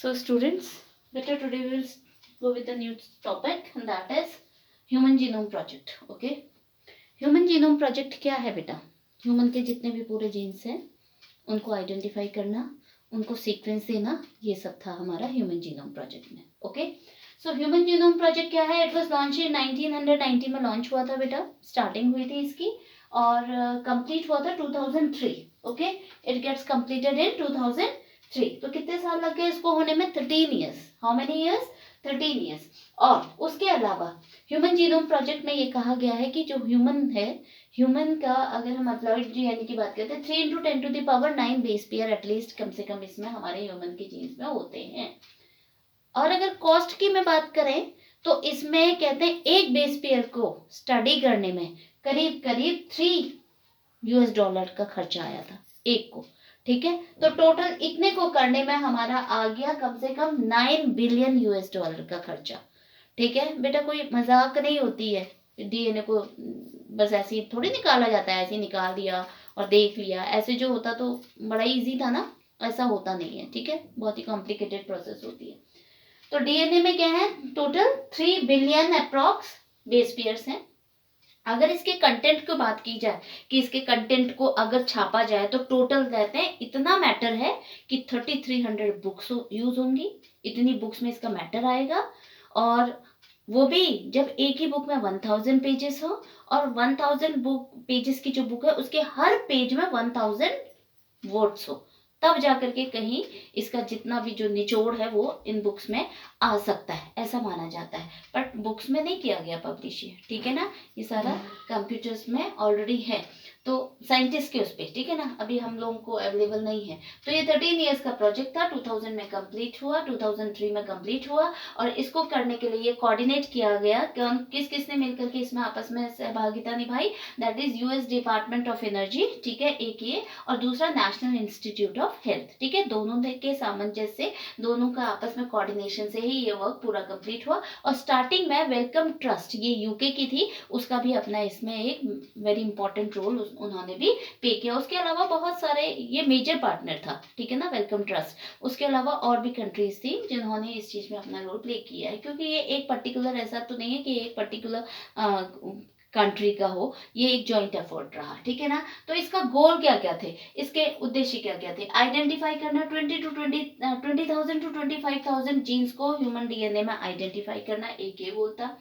So students, better today we will go with the new topic and that is Human Genome Project. Okay, Human Genome Project क्या है बेटा? Human के जितने भी पूरे jeans हैं उनको आइडेंटिफाई करना, उनको सीक्वेंस देना, ये सब था हमारा ह्यूमन जीनोम प्रोजेक्ट में. Okay, so human genome project क्या है? इट वाज लॉन्च इन 1990 में लॉन्च हुआ था बेटा. स्टार्टिंग हुई थी इसकी और कंप्लीट हुआ था 2003. Okay, it gets completed in 2003. तो कितने साल लग गए इसको होने में? 13 years. How many years? 13 years. और उसके अलावा ह्यूमन जीनोम प्रोजेक्ट में ये कहा गया है कि जो ह्यूमन है, ह्यूमन का अगर हम अपलॉइड डीएनए की बात करते हैं 3 × 10⁻⁹ बेस पेयर एटलीस्ट कम से कम इसमें हमारे ह्यूमन के जीन्स में होते हैं. और अगर कॉस्ट की मैं बात करें तो इसमें कहते हैं एक बेस पेयर को स्टडी करने में करीब करीब $3 का खर्चा आया था एक को. ठीक है, तो टोटल इतने को करने में हमारा आ गया कम से कम $9 बिलियन का खर्चा. ठीक है बेटा, कोई मजाक नहीं होती है. डीएनए को बस ऐसे ही थोड़ी निकाला जाता है, ऐसे ही निकाल दिया और देख लिया. ऐसे जो होता तो बड़ा इजी था ना, ऐसा होता नहीं है. ठीक है, बहुत ही कॉम्प्लिकेटेड प्रोसेस होती है. तो डीएनए में क्या है? Total 3 billion approx base pairs हैं. अगर इसके कंटेंट की बात की जाए कि इसके कंटेंट को अगर छापा जाए तो टोटल कहते हैं इतना मैटर है कि 3300 बुक्स यूज होंगी. इतनी बुक्स में इसका मैटर आएगा. और वो भी जब एक ही बुक में 1000 पेजेस हो और 1000 बुक पेजेस की जो बुक है उसके हर पेज में 1000 वर्ड्स हो, तब जाकर के कहीं इसका जितना भी जो निचोड़ है वो इन बुक्स में आ सकता है, ऐसा माना जाता है. बट बुक्स में नहीं किया गया पब्लिश ये. ठीक है ना, ये सारा कंप्यूटर्स में ऑलरेडी है तो साइंटिस्ट के उस पे. ठीक है ना, अभी हम लोगों को अवेलेबल नहीं है. तो ये 13 इयर्स का प्रोजेक्ट था. 2000 में कंप्लीट हुआ, 2003 में कंप्लीट हुआ. और इसको करने के लिए ये कोऑर्डिनेट किया गया. किस किसने मिलकर के इसमें आपस में सहभागिता निभाई? That is US department of energy. ठीक है, एक ये, और दूसरा नेशनल इंस्टीट्यूट ऑफ हेल्थ. ठीक है, दोनों के सामंजस्य से, दोनों का आपस में कोऑर्डिनेशन से ही ये वर्क पूरा कंप्लीट हुआ. और स्टार्टिंग में वेलकम ट्रस्ट, ये यूके की थी, उसका भी अपना इसमें एक वेरी इंपॉर्टेंट रोल उन्होंने भी पे किया. उसके अलावा बहुत सारे, ये मेजर पार्टनर था. ठीक है ना, वेलकम ट्रस्ट. उसके अलावा और भी कंट्रीज थी जिन्होंने इस चीज में अपना रोल प्ले किया है. क्योंकि ये एक पर्टिकुलर, ऐसा तो नहीं है कि एक पर्टिकुलर कंट्री का हो, ये एक जॉइंट एफर्ट रहा. ठीक है ना. तो इसका गोल क्या क्या थे, इसके उद्देश्य क्या क्या थे? आइडेंटिफाई करना 20,000 to 25,000 जीन्स को ह्यूमन डीएनए में आइडेंटिफाई करना, एक ये गोल था.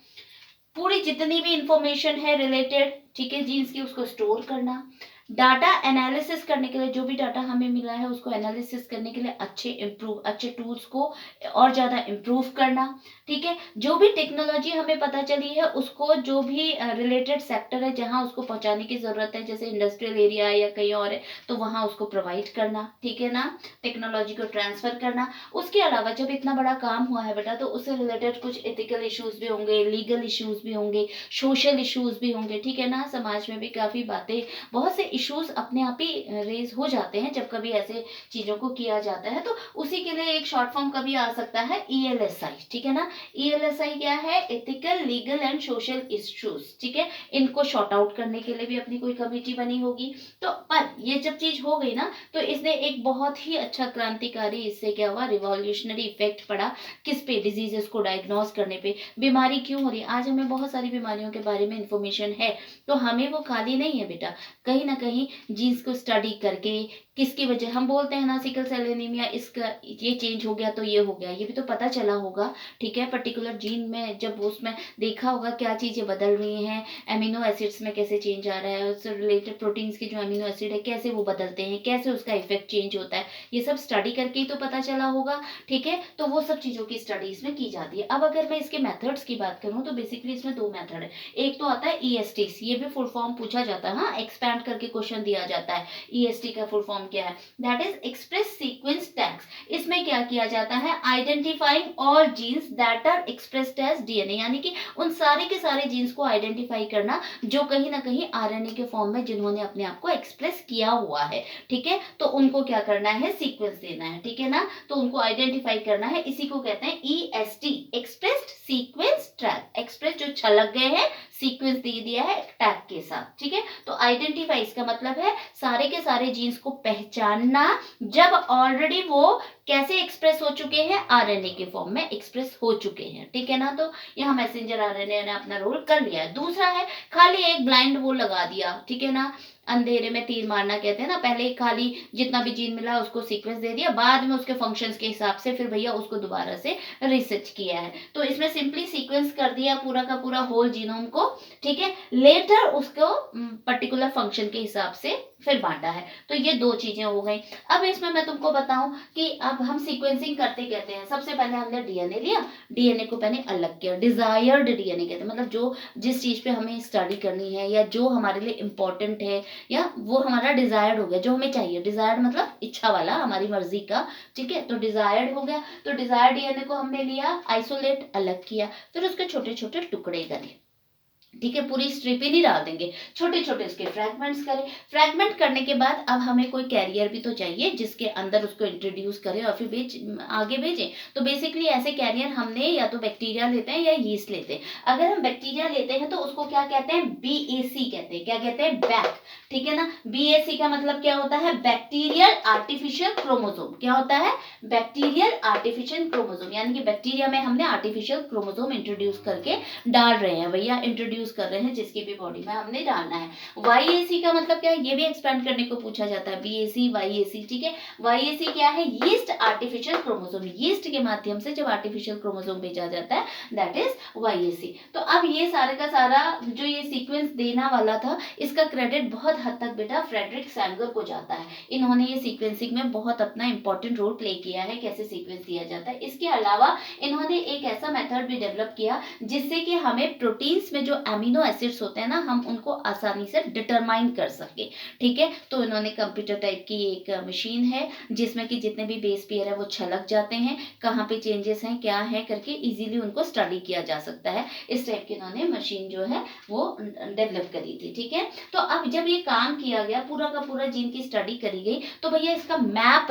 पूरी जितनी भी इंफॉर्मेशन है रिलेटेड, ठीक है, जीन्स की, उसको स्टोर करना. डाटा एनालिसिस करने के लिए, जो भी डाटा हमें मिला है उसको एनालिसिस करने के लिए अच्छे टूल्स को और ज़्यादा इम्प्रूव करना. ठीक है, जो भी टेक्नोलॉजी हमें पता चली है उसको, जो भी रिलेटेड सेक्टर है जहां उसको पहुंचाने की ज़रूरत है, जैसे इंडस्ट्रियल एरिया या कहीं और है तो वहां उसको प्रोवाइड करना. ठीक है ना, टेक्नोलॉजी को ट्रांसफ़र करना. उसके अलावा जब इतना बड़ा काम हुआ है बेटा तो उससे रिलेटेड कुछ एथिकल इश्यूज भी होंगे, लीगल इश्यूज भी होंगे, सोशल इश्यूज भी होंगे. ठीक है ना, समाज में भी काफ़ी बातें, बहुत से इश्यूज अपने आप ही रेज हो जाते हैं जब कभी ऐसे चीज़ों को किया जाता है. तो उसी के लिए एक शॉर्ट फॉर्म कभी आ सकता है ELSI. ठीक है ना, ELSI क्या है? Ethical, legal and social issues. ठीक है, इनको शॉर्ट आउट करने के लिए भी अपनी कोई कमेटी बनी होगी. तो पर ये जब चीज हो गई ना तो इसने एक बहुत ही अच्छा क्रांतिकारी, इससे क्या हुआ, रिवॉल्यूशनरी इफेक्ट पड़ा. किस पे? डिजीजेस को डायग्नोज करने पे. बीमारी क्यों हो रही है, आज हमें बहुत सारी बीमारियों के बारे में इंफॉर्मेशन है, तो हमें वो खाली नहीं है बेटा. कहीं ना कहीं जीन्स को स्टडी करके किसकी वजह, हम बोलते हैं ना सिकल सेल एनीमिया, इसका ये चेंज हो गया तो ये हो गया, ये भी तो पता चला होगा. ठीक है, पर्टिकुलर जीन में जब उसमें देखा होगा क्या चीज़ें बदल रही हैं, एमिनो एसिड्स में कैसे चेंज आ रहा है, उससे रिलेटेड प्रोटीन्स के जो एमिनो एसिड है कैसे वो बदलते हैं, कैसे उसका इफेक्ट चेंज होता है, ये सब स्टडी करके ही तो पता चला होगा. ठीक है, तो वो सब चीज़ों की स्टडी इसमें की जाती है. अब अगर मैं इसके मेथड्स की बात करूँ तो बेसिकली इसमें 2 मेथड है. एक तो आता है EST, ये भी फुल फॉर्म पूछा जाता है, हाँ, एक्सपैंड करके क्वेश्चन दिया जाता है. EST का फुल फॉर्म क्या है? That is express sequence tags. इसमें क्या किया जाता है? Identifying all genes that are expressed as DNA, यानी कि उन सारे के सारे जीन्स को आइडेंटिफाई करना जो कहीं ना कहीं आरएनए के फॉर्म में जिन्होंने अपने आप को एक्सप्रेस किया हुआ है. ठीक है, तो उनको क्या करना है? सीक्वेंस देना है. ठीक है ना, तो उनको आइडेंटिफाई करना है. इसी को कहते हैं EST, expressed sequence track. Express जो छलक गए हैं, सीक्वेंस दे दिया है टैग के साथ, ठीक है। तो आइडेंटिफाई इसका मतलब है सारे के सारे जीन्स को पहचानना जब ऑलरेडी वो कैसे एक्सप्रेस हो चुके हैं, आरएनए के फॉर्म में एक्सप्रेस हो चुके हैं, ठीक है ना। तो यहाँ मैसेंजर आरएनए ने अपना रोल कर लिया है। दूसरा है खाली एक ब्लाइंड वो लगा दिया, ठीक है ना, अंधेरे में तीर मारना कहते हैं ना, पहले खाली जितना भी जीन मिला उसको सीक्वेंस दे दिया, बाद में उसके फंक्शंस के हिसाब से फिर भैया उसको दोबारा से रिसर्च किया है। तो इसमें सिंपली सीक्वेंस कर दिया पूरा का पूरा होल जीनोम को, ठीक है, लेटर उसको पर्टिकुलर फंक्शन के हिसाब से फिर बांटा है। तो ये दो चीजें हो गई। अब इसमें मैं तुमको बताऊं कि अब हम सीक्वेंसिंग करते कहते हैं, सबसे पहले हमने डीएनए लिया, डीएनए को पहले अलग किया, डिजायर्ड डीएनए कहते हैं, मतलब जो जिस चीज पे हमें स्टडी करनी है या जो हमारे लिए इंपॉर्टेंट है या वो हमारा डिजायर्ड हो गया, जो हमें चाहिए, डिजायर्ड मतलब इच्छा वाला, हमारी मर्जी का, ठीक है, तो डिजायर्ड हो गया। तो डिजायर्ड डीएनए को हमने लिया, आइसोलेट अलग किया, फिर उसके छोटे छोटे टुकड़े करे, ठीक है, पूरी स्ट्रिप ही नहीं डाल देंगे, छोटे छोटे उसके फ्रैगमेंट्स करें। फ्रैगमेंट करने के बाद अब हमें कोई कैरियर भी तो चाहिए जिसके अंदर उसको इंट्रोड्यूस करें और फिर आगे भेजें। तो बेसिकली ऐसे कैरियर हमने या तो बैक्टीरिया लेते हैं या यीस्ट लेते हैं। अगर हम बैक्टीरिया लेते हैं तो उसको क्या कहते हैं, BAC कहते हैं। क्या कहते हैं, बैक, ठीक है ना। BAC का मतलब क्या होता है, बैक्टीरियल आर्टिफिशियल क्रोमोसोम। क्या होता है, बैक्टीरियल आर्टिफिशियल क्रोमोसोम, यानी कि बैक्टीरिया में हमने आर्टिफिशियल क्रोमोसोम इंट्रोड्यूस करके डाल रहे हैं भैया, इंट्रोड्यूस कर रहे हैं जिसकी भी बॉडी में हमने डालना है। YAC का मतलब क्या है, ये भी एक्सपेंड करने को पूछा जाता है, BAC YAC, ठीक है। YAC क्या है, यीस्ट आर्टिफिशियल क्रोमोसोम, यीस्ट के माध्यम से जब आर्टिफिशियल क्रोमोसोम भेजा जाता है, दैट इज YAC। तो अब ये सारे का सारा जो ये सीक्वेंस देना वाला था, इसका क्रेडिट बहुत हद तक बेटा फ्रेडरिक सैंगर को जाता है। इन्होंने ये सीक्वेंसिंग में बहुत अपना इंपॉर्टेंट रोल प्ले किया है, कैसे सीक्वेंस दिया जाता है। इसके अलावा इन्होंने एक ऐसा मेथड भी डेवलप किया जिससे कि हमें प्रोटीन्स में जो अमीनो एसिड्स होते हैं ना, हम उनको आसानी से डिटरमाइन कर सके, ठीक है। तो इन्होंने कंप्यूटर टाइप की एक मशीन है जिसमें कि जितने भी बेस पेयर है वो छलक जाते हैं, कहाँ पे चेंजेस हैं क्या है करके इजीली उनको स्टडी किया जा सकता है। इस टाइप की इन्होंने मशीन जो है वो डेवलप करी थी, ठीक है। तो अब जब ये काम किया गया, पूरा का पूरा जीन की स्टडी करी गई, तो भैया इसका मैप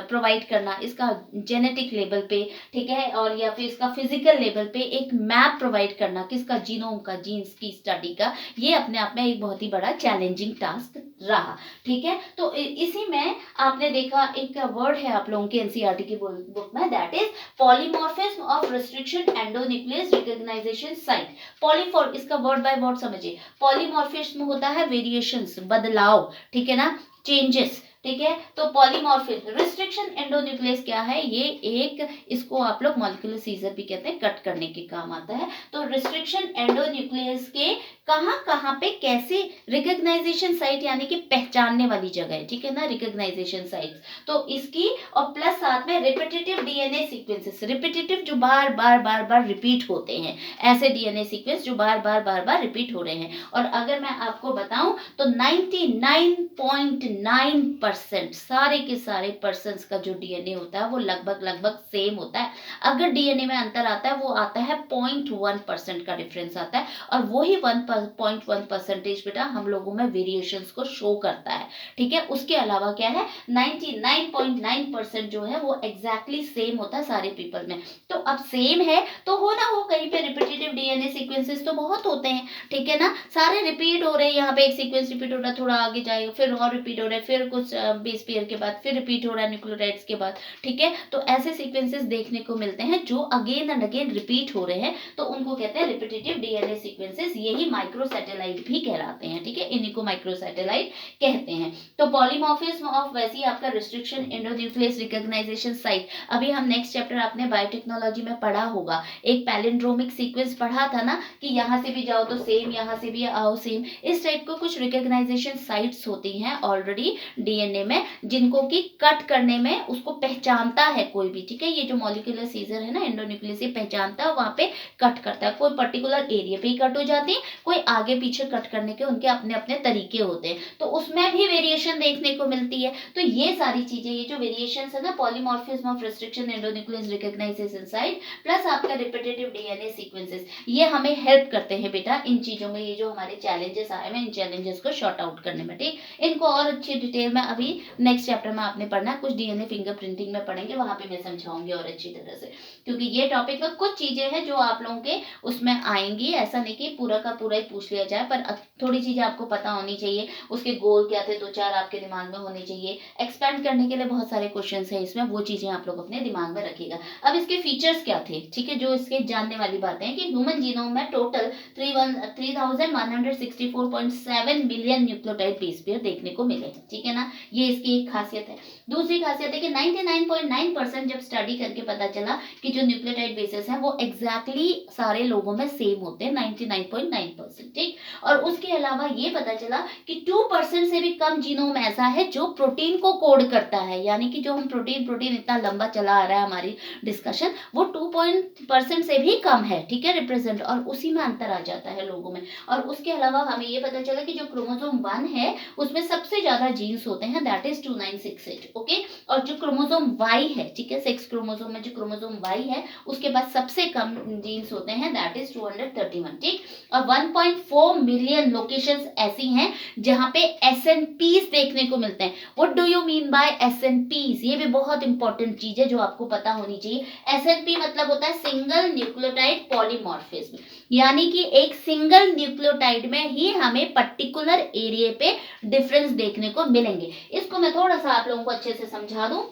प्रोवाइड करना, इसका जेनेटिक लेवल पे, ठीक है, और या फिर इसका फिजिकल लेवल पे एक मैप प्रोवाइड करना किसका, जीनोम का, जीन्स की स्टडी का, ये अपने आप में एक बहुत ही बड़ा चैलेंजिंग टास्क रहा, ठीक है। तो इसी में आपने देखा एक वर्ड है आप लोगों की एनसीईआरटी की बुक में, that is polymorphism of restriction endonuclease recognition site. Polyform, इसका वर्ड बाय वर्ड समझिए। पॉलीमॉर्फिज्म होता है वेरिएशंस, बदलाव, ठीक है ना, चेंजेस, ठीक है। तो पॉलीमॉर्फिज्म, रिस्ट्रिक्शन एंडोन्यूक्लियस क्या है, ये एक, इसको आप लोग मॉलिक्यूलर सीजर भी कहते हैं, कट करने के काम आता है। तो रिस्ट्रिक्शन एंडोन्यूक्लियस के कहां कहां पे कैसे, रिकॉग्नाइजेशन साइट यानी कि पहचानने वाली जगह है, ठीक है ना, रिकॉग्नाइजेशन साइट, तो इसकी, और प्लस साथ में रिपीटेटिव डीएनए सीक्वेंसेस, रिपीटेटिव जो बार बार बार बार रिपीट होते हैं, ऐसे डीएनए सीक्वेंस जो बार बार रिपीट हो रहे हैं। और अगर मैं आपको बताऊं तो 99.9% सारे के सारे पर्सन्स का जो डीएनए होता है वो लगभग सेम होता है। अगर डीएनए में अंतर आता है वो आता है 0.1% का डिफरेंस आता है, और वही 1.1% बेटा हम लोगों में वेरिएशंस को शो करता है, ठीक है। उसके अलावा क्या है, 99.9% जो है वो एग्जैक्टली सेम होता है सारे पीपल में। तो अब सेम है तो हो ना हो, कहीं पे रिपीटेटिव डीएनए सीक्वेंसेस तो बहुत होते हैं, ठीक है ना, सारे रिपीट हो रहे हैं, यहाँ पे एक सीक्वेंस रिपीट हो रहा है, थोड़ा आगे जाएगा फिर और रिपीट हो रहा है, फिर कुछ बेस पेयर के बाद फिर रिपीट हो रहा है न्यूक्लियोटाइड्स के बाद, ठीक है। तो ऐसे सीक्वेंसेस देखने को मिलते हैं जो अगेन एंड अगेन रिपीट हो रहे हैं, तो उनको कहते हैं रिपीटेटिव डीएनए सीक्वेंसेस, यही माइक्रोसैटेलाइट भी कहलाते हैं, ठीक है, इन्हीं को माइक्रोसैटेलाइट कहते हैं। तो पॉलीमॉर्फिज्म ऑफ, वैसे ही आपका रिस्ट्रिक्शन एंडोन्यूक्लियस रिकॉग्नाइजेशन साइट, अभी हम नेक्स्ट चैप्टर आपने बायोटेक्नोलॉजी में पढ़ा होगा, एक पैलिंड्रोमिक सीक्वेंस पढ़ा था ना, कि यहाँ से भी जाओ तो सेम, यहाँ से भी आओ सेम, इस टाइप को कुछ रिकॉग्नाइजेशन साइट्स होती हैं ऑलरेडी डीएनए में, जिनको कि कट करने में उसको पहचानता है कोई भी, ठीक है। ये जो मॉलिक्यूलर सीजर है ना, एंडोन्यूक्लियस, ये पहचानता है, वहां पे कट करता है, कोई पर्टिकुलर एरिया पे ही कट हो जाती है, कोई आगे पीछे कट करने के उनके अपने अपने तरीके होते हैं, तो उसमें भी वेरिएशन देखने को मिलती है। तो ये सारी चीजें, ये जो वेरिएशन है ना, polymorphism of restriction endonuclease recognition site plus आपका रिपीटेटिव डीएनए सीक्वेंसेस, ये हमें हेल्प करते हैं बेटा इन चीजों में, ये जो हमारे चैलेंजेस आए हैं इन चैलेंजेस को शॉर्ट आउट करने में, ठीक। इनको और अच्छी डिटेल में अभी अभी नेक्स्ट चैप्टर में आपने पढ़ना, कुछ डीएनए फिंगरप्रिंटिंग में पढ़ेंगे, वहां पे मैं समझाऊंगी और अच्छी तरह से, क्योंकि ये टॉपिक में कुछ चीजें हैं जो आप लोगों के उसमें आएंगी। ऐसा नहीं कि पूरा का पूरा ही पूछ लिया जाए, पर थोड़ी चीजें आपको पता होनी चाहिए, उसके गोल क्या थे, 2-4 आपके दिमाग में होने चाहिए। एक्सपेंड करने के लिए बहुत सारे क्वेश्चन है इसमें, वो चीजें आप लोग अपने दिमाग में रखिएगा। अब इसके फीचर्स क्या थे, ठीक है, जो इसके जानने वाली बातें हैं कि ह्यूमन जीनोम में total 3164.7 million nucleotide base pair देखने को मिले, ठीक है ना, ये इसकी एक खासियत है। दूसरी खासियत है कि 99.9% जब स्टडी करके पता चला कि जो न्यूक्लियोटाइड बेसेस हैं वो एग्जैक्टली सारे लोगों में सेम होते हैं, 99.9%, ठीक। और उसके अलावा ये पता चला कि 2% से भी कम जीनोम ऐसा है जो प्रोटीन को कोड करता है, यानी कि जो हम प्रोटीन इतना लंबा चला आ रहा है हमारी डिस्कशन, वो 2% से भी कम है, ठीक है, रिप्रेजेंट, और उसी में अंतर आ जाता है लोगों में। और उसके अलावा हमें ये पता चला कि जो क्रोमोसोम 1 है उसमें सबसे ज्यादा जीन्स होते हैं, दैट इज 2968, ओके। और जो क्रोमोसोम Y है, ठीक है, सेक्स क्रोमोसोम में जो क्रोमोसोम Y है उसके बाद सबसे कम जीन्स होते हैं, दैट इज 231, ठीक। और 1.4 मिलियन लोकेशंस ऐसी हैं जहां पे SNPs देखने को मिलते हैं। What do you mean by SNPs? ये भी बहुत इंपॉर्टेंट चीज है जो आपको पता होनी चाहिए। SNP मतलब होता है सिंगल न्यूक्लियोटाइड पॉलीमॉर्फिज्म, यानी कि एक सिंगल न्यूक्लियोटाइड में ही हमें पर्टिकुलर एरिया पे डिफरेंस देखने को मिलेंगे। इसको मैं थोड़ा सा आप लोगों को अच्छे से समझा दूं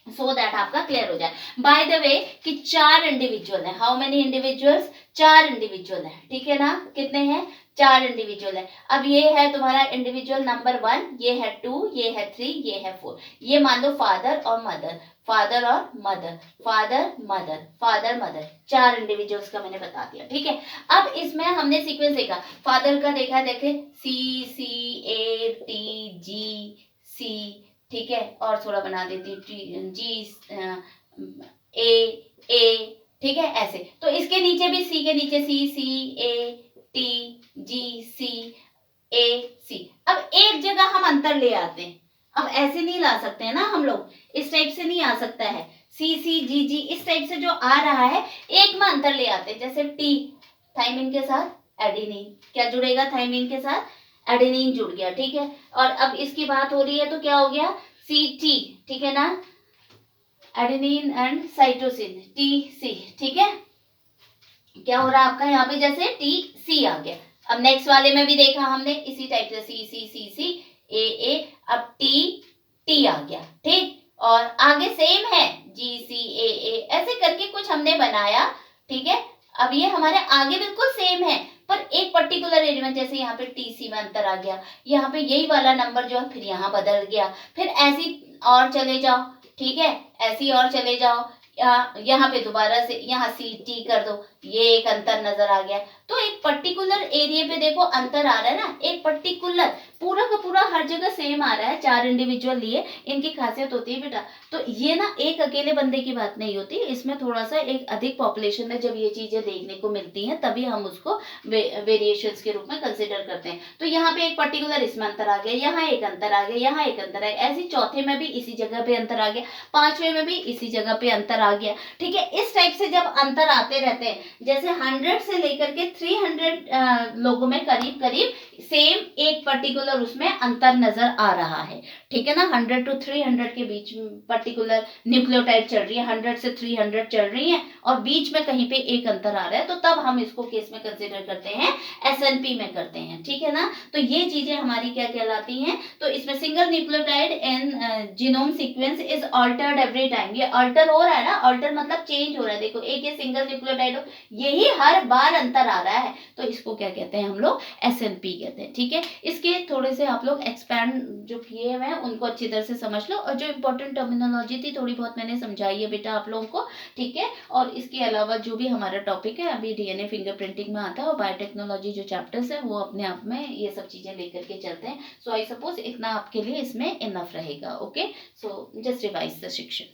सो दैट आपका क्लियर हो जाए। बाय द वे कि 4 इंडिविजुअल है, हाउ मेनी इंडिविजुअल्स? 4 इंडिविजुअल है, ठीक है ना, कितने हैं? 4 इंडिविजुअल है। अब ये है तुम्हारा इंडिविजुअल नंबर 1, ये है 2, ये है 3, ये है 4। ये मान लो फादर और मदर, फादर और mother, father mother, father mother, 4 individuals का मैंने बता दिया, ठीक है। अब इसमें हमने सीक्वेंस देखा, फादर का देखा, देखे CCATGC, ठीक है, और थोड़ा बना देती GA, ठीक है, ऐसे। तो इसके नीचे भी C के नीचे CCATGCAC। अब एक जगह हम अंतर ले आते हैं, अब ऐसे नहीं ला सकते हैं ना हम लोग, इस टाइप से नहीं आ सकता है, CCGG इस टाइप से जो आ रहा है, एक में अंतर ले आते हैं। जैसे T थाइमिन के साथ एडेनिन, क्या जुड़ेगा थाइमिन के साथ? एडेनिन जुड़ गया, ठीक है। और अब इसकी बात हो रही है तो क्या हो गया? CT, ठीक है ना, एडेनिन एंड साइटोसिन, TC, ठीक है। क्या हो रहा है आपका यहाँ पे? जैसे TC आ गया। अब नेक्स्ट वाले में भी देखा हमने इसी टाइप से CCCCAA, अब T आ गया, ठीक। और आगे सेम है GCAA, ऐसे करके कुछ हमने बनाया, ठीक है। अब ये हमारे आगे बिल्कुल सेम है, पर एक पर्टिकुलर एरिया में, जैसे यहाँ पे TC में अंतर आ गया, यहाँ पे यही वाला नंबर जो है फिर यहाँ बदल गया, फिर ऐसी और चले जाओ, ठीक है, ऐसी और चले जाओ, यहाँ पे दोबारा से यहाँ CT कर दो, ये एक अंतर नजर आ गया। तो एक पर्टिकुलर एरिया पे देखो अंतर आ रहा है ना, एक पर्टिकुलर, पूरा का पूरा हर जगह सेम आ रहा है। 4 इंडिविजुअल लिए, इनकी खासियत होती है बेटा। तो ये ना एक अकेले बंदे की बात नहीं होती, इसमें थोड़ा सा एक अधिक पॉपुलेशन में जब ये चीजें देखने को मिलती हैं तभी हम उसको वेरिएशंस के रूप में कंसिडर करते हैं। तो यहाँ पे एक पर्टिकुलर इसमें अंतर आ गया, यहाँ एक अंतर आ गया, यहाँ एक अंतर आ गया, ऐसे चौथे में भी इसी जगह पे अंतर आ गया, 5वें में भी इसी जगह पे अंतर आ गया, ठीक है। इस टाइप से जब अंतर आते रहते हैं, जैसे 100 से लेकर के 300 लोगों में करीब करीब सेम एक पर्टिकुलर उसमें अंतर नजर आ रहा है, ठीक है ना। 100 to 300 के बीच में पर्टिकुलर न्यूक्लियोटाइड चल रही है, 100 से 300 चल रही है, और बीच में कहीं पे एक अंतर आ रहा है, तो तब हम इसको केस में कंसिडर करते हैं, SNP में करते हैं, ठीक है ना। तो ये चीजें हमारी क्या कहलाती हैं? तो इसमें single nucleotide in genome sequence is altered every time, ये ऑल्टर हो रहा है ना, ऑल्टर मतलब चेंज हो रहा है। देखो एक ये सिंगल न्यूक्लियोटाइड हो, यही हर बार अंतर आ रहा है, तो इसको क्या कहते हैं हम लोग? SNP कहते हैं, ठीक है। इसके थोड़े से आप लोग एक्सपैंड जो किए हुए हैं उनको अच्छी तरह से समझ लो, और जो इंपॉर्टेंट टर्मिनोलॉजी थी थोड़ी बहुत मैंने समझाई है बेटा आप लोगों को, ठीक है। और इसके अलावा जो भी हमारा टॉपिक है अभी DNA फिंगरप्रिंटिंग में आता है, और बायोटेक्नोलॉजी जो चैप्टर्स है वो अपने आप में ये सब चीजें लेकर के चलते हैं। सो आई सपोज इतना आपके लिए इसमें इनफ रहेगा, okay. So just revise the section.